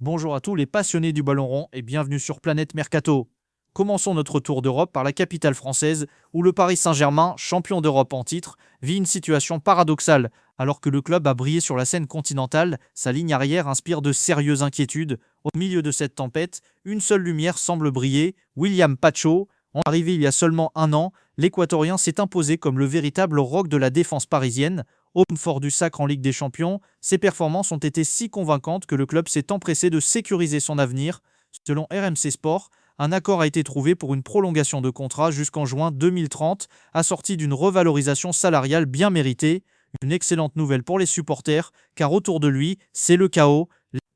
Bonjour à tous les passionnés du ballon rond et bienvenue sur Planète Mercato. Commençons notre tour d'Europe par la capitale française où le Paris Saint-Germain, champion d'Europe en titre, vit une situation paradoxale. Alors que le club a brillé sur la scène continentale, sa ligne arrière inspire de sérieuses inquiétudes. Au milieu de cette tempête, une seule lumière semble briller, William Pacho. Arrivé il y a seulement un an, l'Équatorien s'est imposé comme le véritable roc de la défense parisienne. Homme fort du sacre en Ligue des Champions, ses performances ont été si convaincantes que le club s'est empressé de sécuriser son avenir. Selon RMC Sport, un accord a été trouvé pour une prolongation de contrat jusqu'en juin 2030, assorti d'une revalorisation salariale bien méritée. Une excellente nouvelle pour les supporters, car autour de lui, c'est le chaos.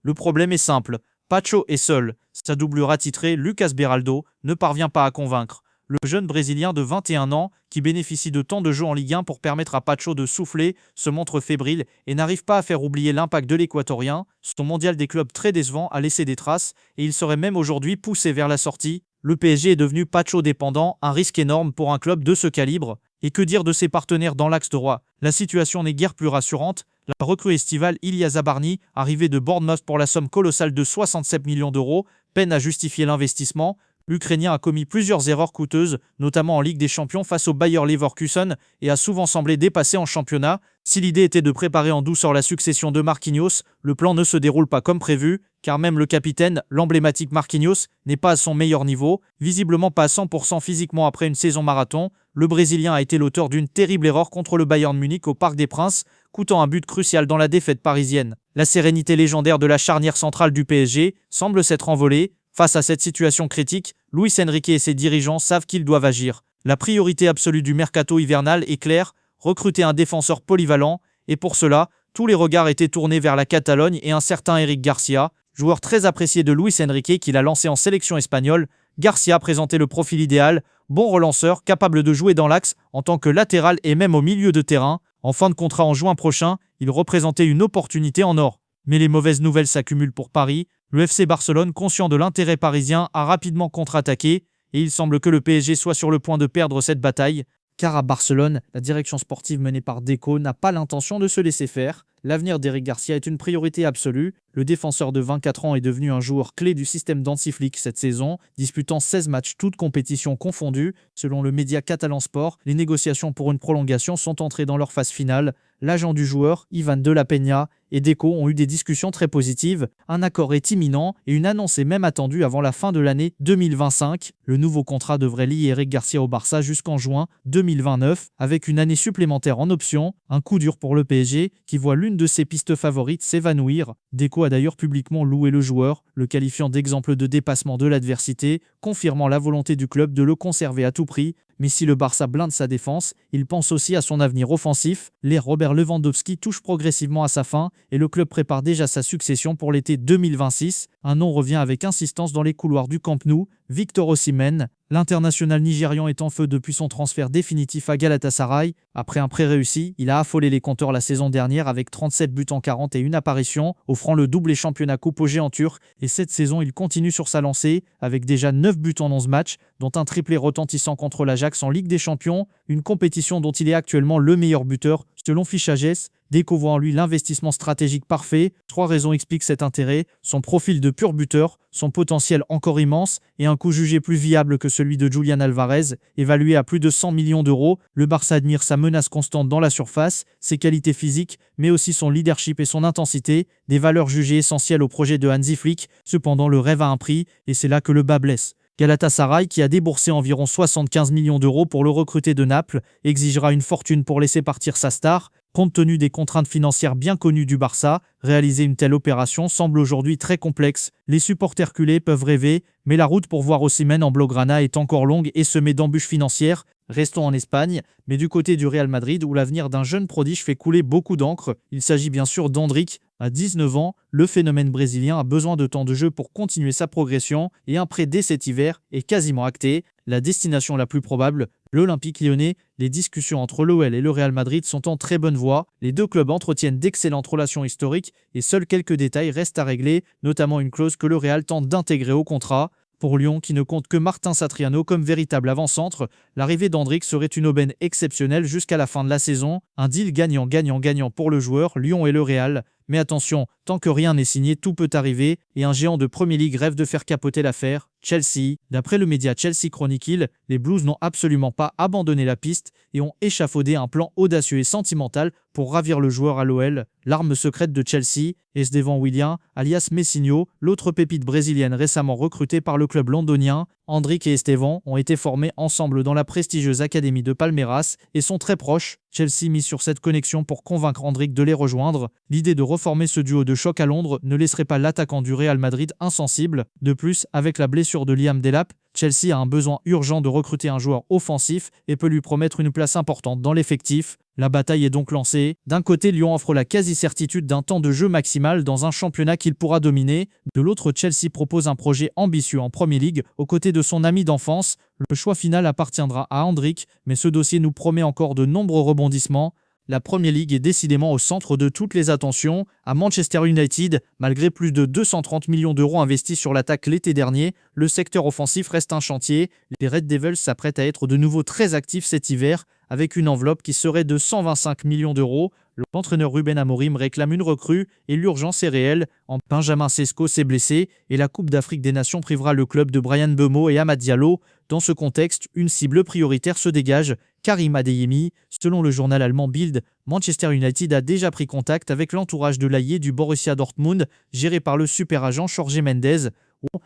Le problème est simple, Pacho est seul. Sa doublure attitrée, Lucas Beraldo, ne parvient pas à convaincre. Le jeune Brésilien de 21 ans, qui bénéficie de temps de jeu en Ligue 1 pour permettre à Pacho de souffler, se montre fébrile et n'arrive pas à faire oublier l'impact de l'Équatorien. Son mondial des clubs très décevant a laissé des traces et il serait même aujourd'hui poussé vers la sortie. Le PSG est devenu Pacho dépendant, un risque énorme pour un club de ce calibre. Et que dire de ses partenaires dans l'axe droit? La situation n'est guère plus rassurante. La recrue estivale Ilya Zabarny, arrivé de Bournemouth pour la somme colossale de 67 millions d'euros, peine à justifier l'investissement. L'Ukrainien a commis plusieurs erreurs coûteuses, notamment en Ligue des Champions face au Bayer Leverkusen, et a souvent semblé dépassé en championnat. Si l'idée était de préparer en douceur la succession de Marquinhos, le plan ne se déroule pas comme prévu, car même le capitaine, l'emblématique Marquinhos, n'est pas à son meilleur niveau, visiblement pas à 100% physiquement après une saison marathon. Le Brésilien a été l'auteur d'une terrible erreur contre le Bayern Munich au Parc des Princes, coûtant un but crucial dans la défaite parisienne. La sérénité légendaire de la charnière centrale du PSG semble s'être envolée. Face à cette situation critique, Luis Enrique et ses dirigeants savent qu'ils doivent agir. La priorité absolue du mercato hivernal est claire, recruter un défenseur polyvalent, et pour cela, tous les regards étaient tournés vers la Catalogne et un certain Eric Garcia, joueur très apprécié de Luis Enrique qu'il a lancé en sélection espagnole. Garcia présentait le profil idéal, bon relanceur, capable de jouer dans l'axe en tant que latéral et même au milieu de terrain. En fin de contrat en juin prochain, il représentait une opportunité en or. Mais les mauvaises nouvelles s'accumulent pour Paris. Le FC Barcelone, conscient de l'intérêt parisien, a rapidement contre-attaqué et il semble que le PSG soit sur le point de perdre cette bataille. Car à Barcelone, la direction sportive menée par Deco n'a pas l'intention de se laisser faire. L'avenir d'Eric Garcia est une priorité absolue. Le défenseur de 24 ans est devenu un joueur clé du système d'Hansi Flick cette saison, disputant 16 matchs toutes compétitions confondues. Selon le média catalan Sport, les négociations pour une prolongation sont entrées dans leur phase finale. L'agent du joueur, Ivan de la Peña, et Deco ont eu des discussions très positives. Un accord est imminent et une annonce est même attendue avant la fin de l'année 2025. Le nouveau contrat devrait lier Eric Garcia au Barça jusqu'en juin 2029, avec une année supplémentaire en option. Un coup dur pour le PSG, qui voit l'une de ses pistes favorites s'évanouir. Deco a d'ailleurs publiquement loué le joueur, le qualifiant d'exemple de dépassement de l'adversité, confirmant la volonté du club de le conserver à tout prix. Mais si le Barça blinde sa défense, il pense aussi à son avenir offensif. L'ère Robert Lewandowski touche progressivement à sa fin et le club prépare déjà sa succession pour l'été 2026. Un nom revient avec insistance dans les couloirs du Camp Nou, Victor Osimhen. L'international nigérian est en feu depuis son transfert définitif à Galatasaray. Après un prêt réussi, il a affolé les compteurs la saison dernière avec 37 buts en 41 apparitions, offrant le doublé championnat coupe au géant turc. Et cette saison, il continue sur sa lancée avec déjà 9 buts en 11 matchs, dont un triplé retentissant contre l'Ajax en Ligue des Champions, une compétition dont il est actuellement le meilleur buteur. Selon Fichages, Deco voit en lui l'investissement stratégique parfait. 3 raisons expliquent cet intérêt: son profil de pur buteur, son potentiel encore immense et un coût jugé plus viable que celui de Julian Alvarez, évalué à plus de 100 millions d'euros. Le Barça admire sa menace constante dans la surface, ses qualités physiques, mais aussi son leadership et son intensité, des valeurs jugées essentielles au projet de Hansi Flick. Cependant, le rêve a un prix et c'est là que le bas blesse. Galatasaray, qui a déboursé environ 75 millions d'euros pour le recruter de Naples, exigera une fortune pour laisser partir sa star. Compte tenu des contraintes financières bien connues du Barça, réaliser une telle opération semble aujourd'hui très complexe. Les supporters culés peuvent rêver, mais la route pour voir Osimhen en Blaugrana est encore longue et semée d'embûches financières. Restons en Espagne, mais du côté du Real Madrid où l'avenir d'un jeune prodige fait couler beaucoup d'encre. Il s'agit bien sûr d'Endrick. À 19 ans, le phénomène brésilien a besoin de temps de jeu pour continuer sa progression et un prêt dès cet hiver est quasiment acté. La destination la plus probable, l'Olympique Lyonnais. Les discussions entre l'OL et le Real Madrid sont en très bonne voie. Les deux clubs entretiennent d'excellentes relations historiques et seuls quelques détails restent à régler, notamment une clause que le Real tente d'intégrer au contrat. Pour Lyon, qui ne compte que Martin Satriano comme véritable avant-centre, l'arrivée d'Endrick serait une aubaine exceptionnelle jusqu'à la fin de la saison. Un deal gagnant-gagnant-gagnant pour le joueur, Lyon et le Real. Mais attention, tant que rien n'est signé, tout peut arriver et un géant de Premier League rêve de faire capoter l'affaire, Chelsea. D'après le média Chelsea Chronicle, les Blues n'ont absolument pas abandonné la piste et ont échafaudé un plan audacieux et sentimental pour ravir le joueur à l'OL. L'arme secrète de Chelsea, Estevan Willian, alias Messinho, l'autre pépite brésilienne récemment recrutée par le club londonien. Hendrik et Estevan ont été formés ensemble dans la prestigieuse académie de Palmeiras et sont très proches. Chelsea mise sur cette connexion pour convaincre Hendrik de les rejoindre. L'idée de reformer ce duo de choc à Londres ne laisserait pas l'attaquant du Real Madrid insensible. De plus, avec la blessure de Liam Delap, Chelsea a un besoin urgent de recruter un joueur offensif et peut lui promettre une place importante dans l'effectif. La bataille est donc lancée. D'un côté, Lyon offre la quasi-certitude d'un temps de jeu maximal dans un championnat qu'il pourra dominer. De l'autre, Chelsea propose un projet ambitieux en Premier League aux côtés de son ami d'enfance. Le choix final appartiendra à Hendrik, mais ce dossier nous promet encore de nombreux rebondissements. La Premier League est décidément au centre de toutes les attentions. À Manchester United, malgré plus de 230 millions d'euros investis sur l'attaque l'été dernier, le secteur offensif reste un chantier. Les Red Devils s'apprêtent à être de nouveau très actifs cet hiver, avec une enveloppe qui serait de 125 millions d'euros. L'entraîneur Ruben Amorim réclame une recrue et l'urgence est réelle. Benjamin Sesko s'est blessé et la Coupe d'Afrique des Nations privera le club de Brian Mbeumo et Amad Diallo. Dans ce contexte, une cible prioritaire se dégage, Karim Adeyemi. Selon le journal allemand Bild, Manchester United a déjà pris contact avec l'entourage de l'ailier du Borussia Dortmund, géré par le super agent Jorge Mendes.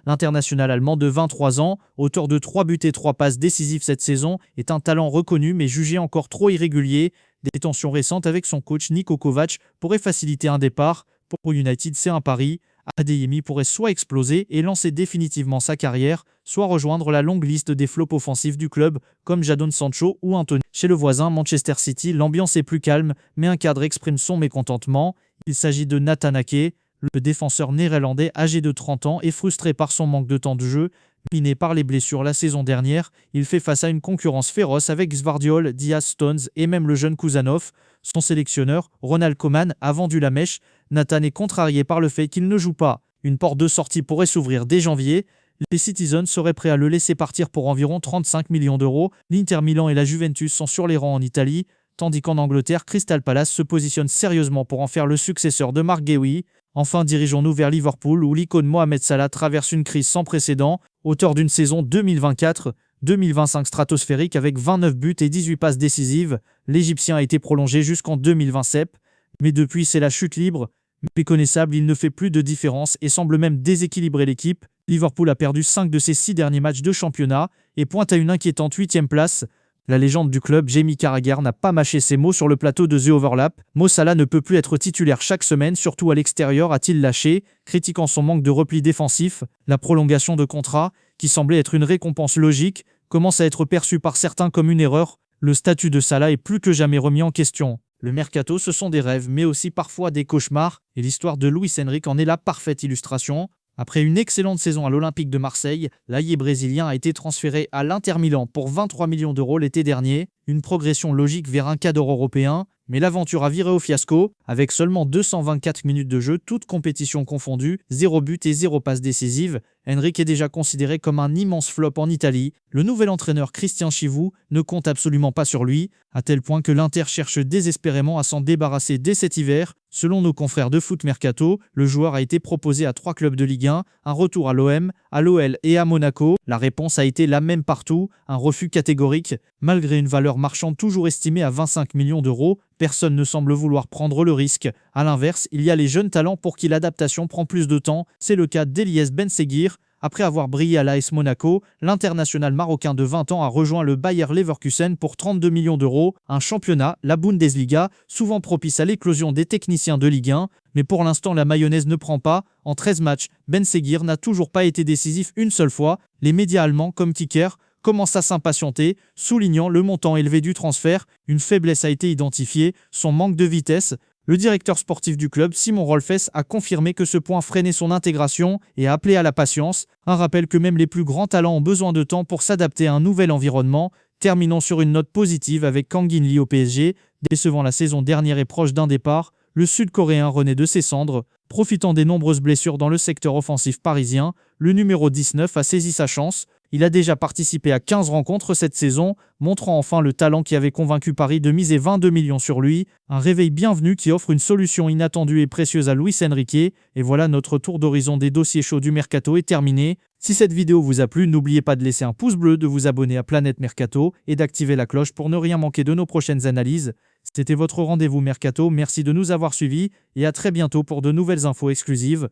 L'international allemand de 23 ans, auteur de 3 buts et 3 passes décisives cette saison, est un talent reconnu mais jugé encore trop irrégulier. Des tensions récentes avec son coach Niko Kovac pourraient faciliter un départ. Pour United, c'est un pari. Adeyemi pourrait soit exploser et lancer définitivement sa carrière, soit rejoindre la longue liste des flops offensifs du club, comme Jadon Sancho ou Anthony. Chez le voisin Manchester City, l'ambiance est plus calme, mais un cadre exprime son mécontentement. Il s'agit de Nathan Ake. Le défenseur néerlandais âgé de 30 ans est frustré par son manque de temps de jeu. Miné par les blessures la saison dernière, il fait face à une concurrence féroce avec Gvardiol, Diaz, Stones et même le jeune Kuzanov. Son sélectionneur, Ronald Koeman, a vendu la mèche. Nathan est contrarié par le fait qu'il ne joue pas. Une porte de sortie pourrait s'ouvrir dès janvier. Les Citizens seraient prêts à le laisser partir pour environ 35 millions d'euros. L'Inter Milan et la Juventus sont sur les rangs en Italie, tandis qu'en Angleterre, Crystal Palace se positionne sérieusement pour en faire le successeur de Mark Guehi. Enfin, dirigeons-nous vers Liverpool où l'icône Mohamed Salah traverse une crise sans précédent, auteur d'une saison 2024-2025 stratosphérique avec 29 buts et 18 passes décisives. L'Égyptien a été prolongé jusqu'en 2027, mais depuis c'est la chute libre. Méconnaissable, il ne fait plus de différence et semble même déséquilibrer l'équipe. Liverpool a perdu 5 de ses 6 derniers matchs de championnat et pointe à une inquiétante 8e place. La légende du club, Jamie Carragher, n'a pas mâché ses mots sur le plateau de The Overlap. Mo Salah ne peut plus être titulaire chaque semaine, surtout à l'extérieur, a-t-il lâché, critiquant son manque de repli défensif. La prolongation de contrat, qui semblait être une récompense logique, commence à être perçue par certains comme une erreur. Le statut de Salah est plus que jamais remis en question. Le mercato, ce sont des rêves, mais aussi parfois des cauchemars, et l'histoire de Luis Enrique en est la parfaite illustration. Après une excellente saison à l'Olympique de Marseille, l'ailier brésilien a été transféré à l'Inter Milan pour 23 millions d'euros l'été dernier, une progression logique vers un cadre européen, mais l'aventure a viré au fiasco, avec seulement 224 minutes de jeu, toutes compétitions confondues, 0 but et 0 passe décisive. Enrique est déjà considéré comme un immense flop en Italie. Le nouvel entraîneur Christian Chivu ne compte absolument pas sur lui, à tel point que l'Inter cherche désespérément à s'en débarrasser dès cet hiver. Selon nos confrères de Foot Mercato, le joueur a été proposé à 3 clubs de Ligue 1, un retour à l'OM, à l'OL et à Monaco. La réponse a été la même partout, un refus catégorique. Malgré une valeur marchande toujours estimée à 25 millions d'euros, personne ne semble vouloir prendre le risque. A l'inverse, il y a les jeunes talents pour qui l'adaptation prend plus de temps. C'est le cas d'Eliès Benseghir. Après avoir brillé à l'AS Monaco, l'international marocain de 20 ans a rejoint le Bayer Leverkusen pour 32 millions d'euros, un championnat, la Bundesliga, souvent propice à l'éclosion des techniciens de Ligue 1. Mais pour l'instant, la mayonnaise ne prend pas. En 13 matchs, Benseghir n'a toujours pas été décisif une seule fois. Les médias allemands, comme Kicker, commence à s'impatienter, soulignant le montant élevé du transfert. Une faiblesse a été identifiée, son manque de vitesse. Le directeur sportif du club, Simon Rolfes, a confirmé que ce point freinait son intégration et a appelé à la patience. Un rappel que même les plus grands talents ont besoin de temps pour s'adapter à un nouvel environnement. Terminons sur une note positive avec Kang In-lee au PSG. Décevant la saison dernière et proche d'un départ, le Sud-Coréen renaît de ses cendres. Profitant des nombreuses blessures dans le secteur offensif parisien, le numéro 19 a saisi sa chance. Il a déjà participé à 15 rencontres cette saison, montrant enfin le talent qui avait convaincu Paris de miser 22 millions sur lui. Un réveil bienvenu qui offre une solution inattendue et précieuse à Luis Enrique. Et voilà, notre tour d'horizon des dossiers chauds du Mercato est terminé. Si cette vidéo vous a plu, n'oubliez pas de laisser un pouce bleu, de vous abonner à Planète Mercato et d'activer la cloche pour ne rien manquer de nos prochaines analyses. C'était votre rendez-vous Mercato, merci de nous avoir suivis et à très bientôt pour de nouvelles infos exclusives.